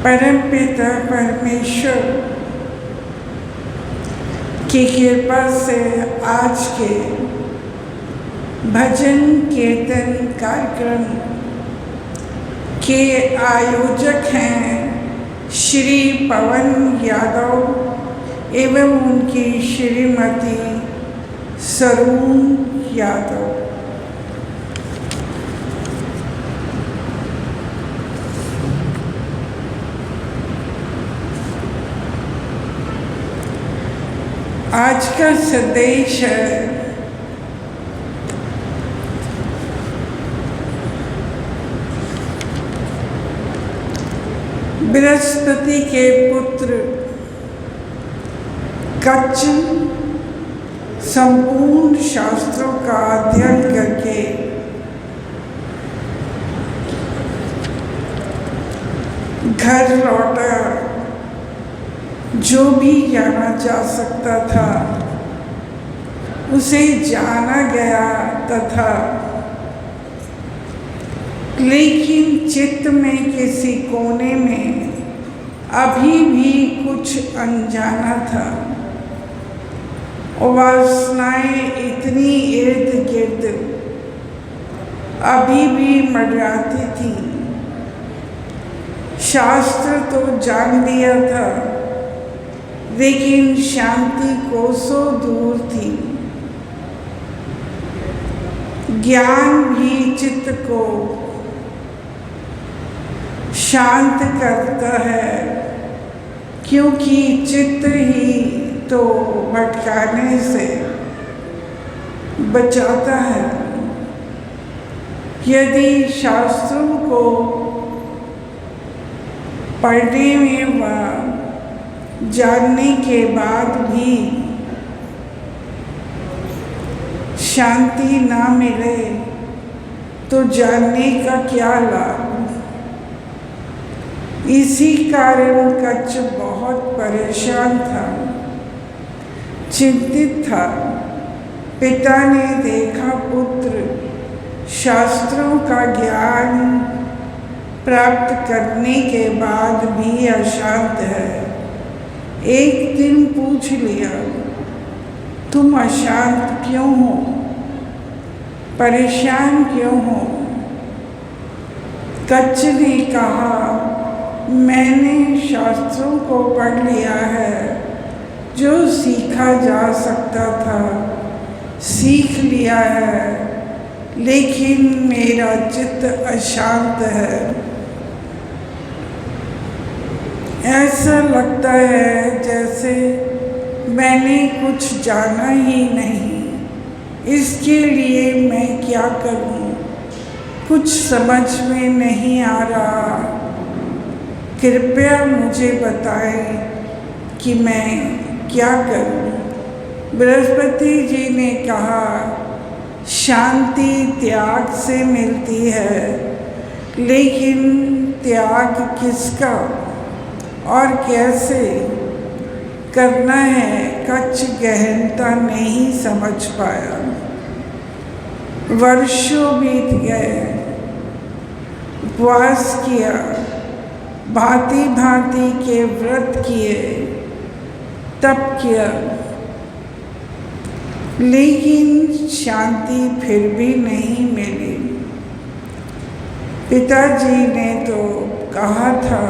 परमपिता परमेश्वर की कृपा से आज के भजन कीर्तन कार्यक्रम के आयोजक हैं श्री पवन यादव एवं उनकी श्रीमती सरून यादव। आज का संदेश है बृहस्पति के पुत्र कच्छ संपूर्ण शास्त्रों का अध्ययन करके घर लौटा। जो भी जाना जा सकता था उसे जाना गया तथा लेकिन चित्त में किसी कोने में अभी भी कुछ अनजाना था। वासनाएं इतनी इर्द गिर्द अभी भी मंडराती थी। शास्त्र तो जान लिया था लेकिन शांति कोसों दूर थी। ज्ञान भी चित्त को शांत करता है क्योंकि चित्त ही तो भटकाने से बचाता है। यदि शास्त्रों को पढ़ने में व जानने के बाद भी शांति ना मिले तो जानने का क्या लाभ। इसी कारण कच्छ बहुत परेशान था, चिंतित था। पिता ने देखा पुत्र शास्त्रों का ज्ञान प्राप्त करने के बाद भी अशांत है। एक दिन पूछ लिया, तुम अशांत क्यों हो, परेशान क्यों हो? कच्छ ने कहा, मैंने शास्त्रों को पढ़ लिया है, जो सीखा जा सकता था सीख लिया है, लेकिन मेरा चित्त अशांत है। ऐसा लगता है जैसे मैंने कुछ जाना ही नहीं। इसके लिए मैं क्या करूं, कुछ समझ में नहीं आ रहा। कृपया मुझे बताएं कि मैं क्या करूं। बृहस्पति जी ने कहा, शांति त्याग से मिलती है, लेकिन त्याग किसका और कैसे करना है कच्छ गहनता नहीं समझ पाया। वर्षों बीत गए, उपवास किया, भांति भांति के व्रत किए, तप किया, लेकिन शांति फिर भी नहीं मिली। पिताजी ने तो कहा था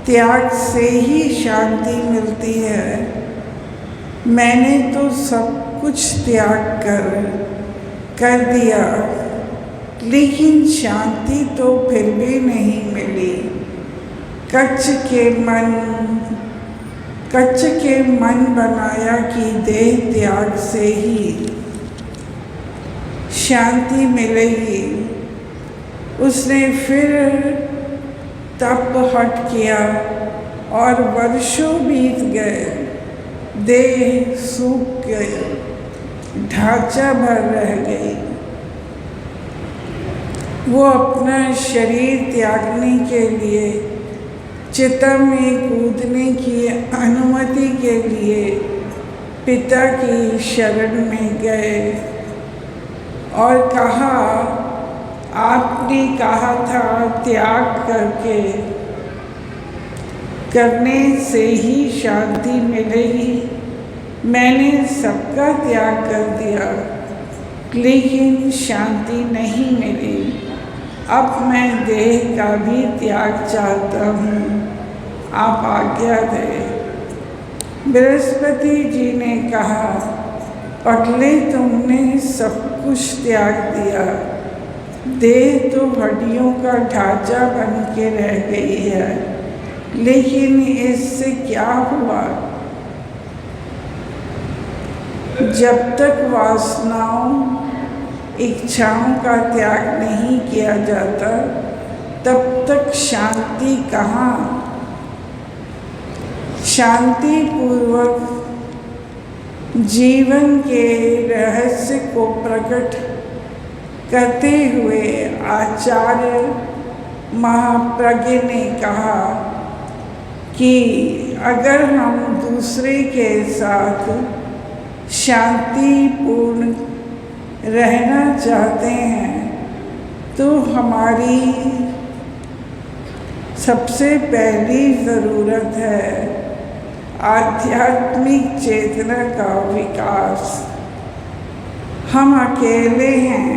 त्याग से ही शांति मिलती है। मैंने तो सब कुछ त्याग कर दिया, लेकिन शांति तो फिर भी नहीं मिली। कच्छ के मन बनाया कि देह त्याग से ही शांति मिलेगी। उसने फिर तप हट किया और वर्षों बीत गए। देह सूख गया, ढांचा भर रह गई। वो अपना शरीर त्यागने के लिए चिता में कूदने की अनुमति के लिए पिता की शरण में गए और कहा, आपने कहा था त्याग करके करने से ही शांति मिलेगी। मैंने सबका त्याग कर दिया, लेकिन शांति नहीं मिली। अब मैं देह का भी त्याग चाहता हूँ, आप आज्ञा दें। बृहस्पति जी ने कहा, पगले तुमने सब कुछ त्याग दिया। देह तो हड्डियों का ढांचा बन के रह गई है, लेकिन इससे क्या हुआ? जब तक वासनाओं इच्छाओं का त्याग नहीं किया जाता, तब तक शांति कहाँ? शांति पूर्वक जीवन के रहस्य को प्रकट करते हुए आचार्य महाप्रज्ञ ने कहा कि अगर हम दूसरे के साथ शांतिपूर्ण रहना चाहते हैं, तो हमारी सबसे पहली ज़रूरत है आध्यात्मिक चेतना का विकास। हम अकेले हैं,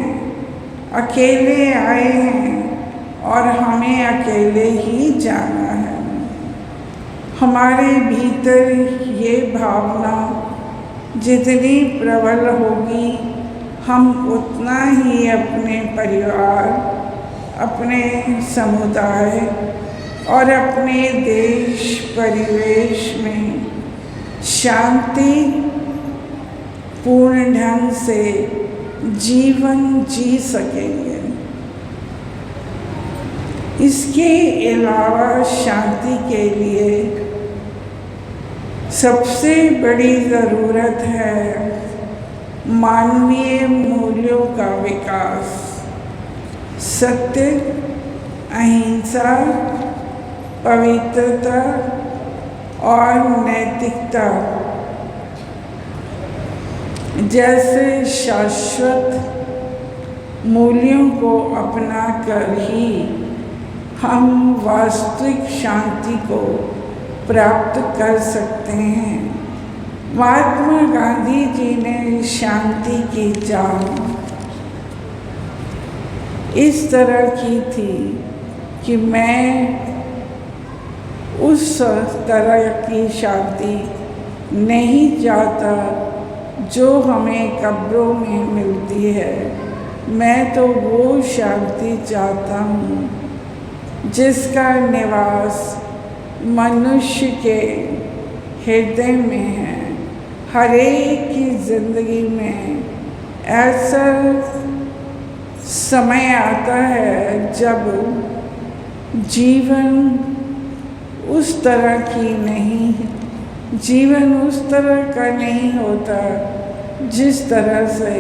अकेले आए हैं और हमें अकेले ही जाना है। हमारे भीतर ये भावना जितनी प्रबल होगी, हम उतना ही अपने परिवार, अपने समुदाय और अपने देश परिवेश में शांति पूर्ण ढंग से जीवन जी सकेंगे। इसके अलावा शांति के लिए सबसे बड़ी ज़रूरत है मानवीय मूल्यों का विकास। सत्य, अहिंसा, पवित्रता और नैतिकता जैसे शाश्वत मूल्यों को अपना कर ही हम वास्तविक शांति को प्राप्त कर सकते हैं। महात्मा गांधी जी ने शांति की चाह इस तरह की थी कि मैं उस तरह की शांति नहीं चाहता जो हमें कब्रों में मिलती है। मैं तो वो शांति चाहता हूँ जिसका निवास मनुष्य के हृदय में है। हर एक की ज़िंदगी में ऐसा समय आता है जब जीवन उस तरह का नहीं होता जिस तरह से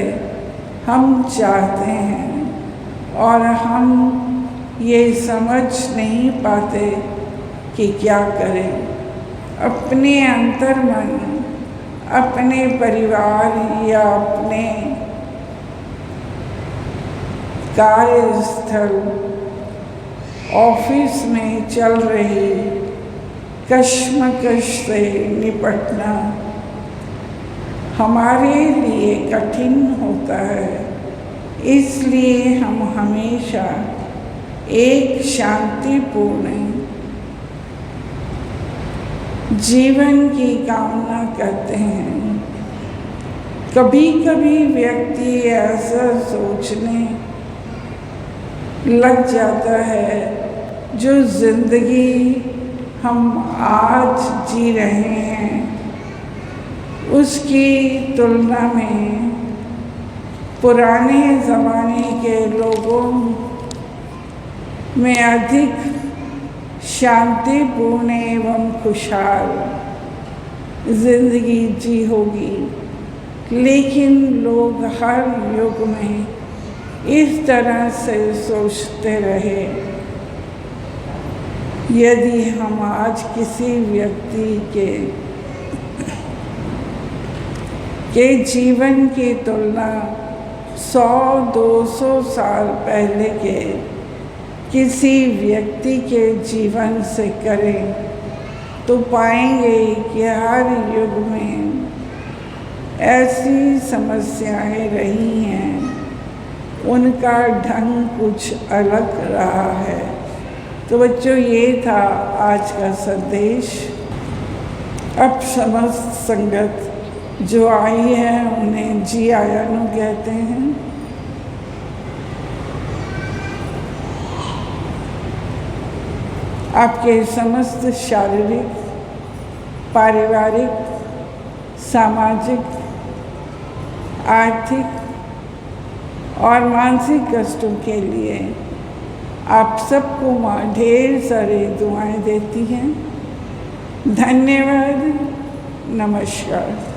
हम चाहते हैं, और हम ये समझ नहीं पाते कि क्या करें। अपने अंतर्मन, अपने परिवार या अपने कार्यस्थल, ऑफिस में चल रही कश्मकश से निपटना हमारे लिए कठिन होता है। इसलिए हम हमेशा एक शांतिपूर्ण जीवन की कामना करते हैं। कभी कभी व्यक्ति ऐसा सोचने लग जाता है जो जिंदगी हम आज जी रहे हैं उसकी तुलना में पुराने ज़माने के लोगों में अधिक शांतिपूर्ण एवं खुशहाल जिंदगी जी होगी। लेकिन लोग हर युग में इस तरह से सोचते रहे। यदि हम आज किसी व्यक्ति के जीवन की तुलना 100-200 साल पहले के किसी व्यक्ति के जीवन से करें तो पाएंगे कि हर युग में ऐसी समस्याएं रही हैं, उनका ढंग कुछ अलग रहा है। तो बच्चों, ये था आज का संदेश। अब समस्त संगत जो आई है उन्हें जी आयानु कहते हैं। आपके समस्त शारीरिक, पारिवारिक, सामाजिक, आर्थिक और मानसिक कष्टों के लिए आप सबको माँ ढेर सारी दुआएं देती हैं। धन्यवाद। नमस्कार।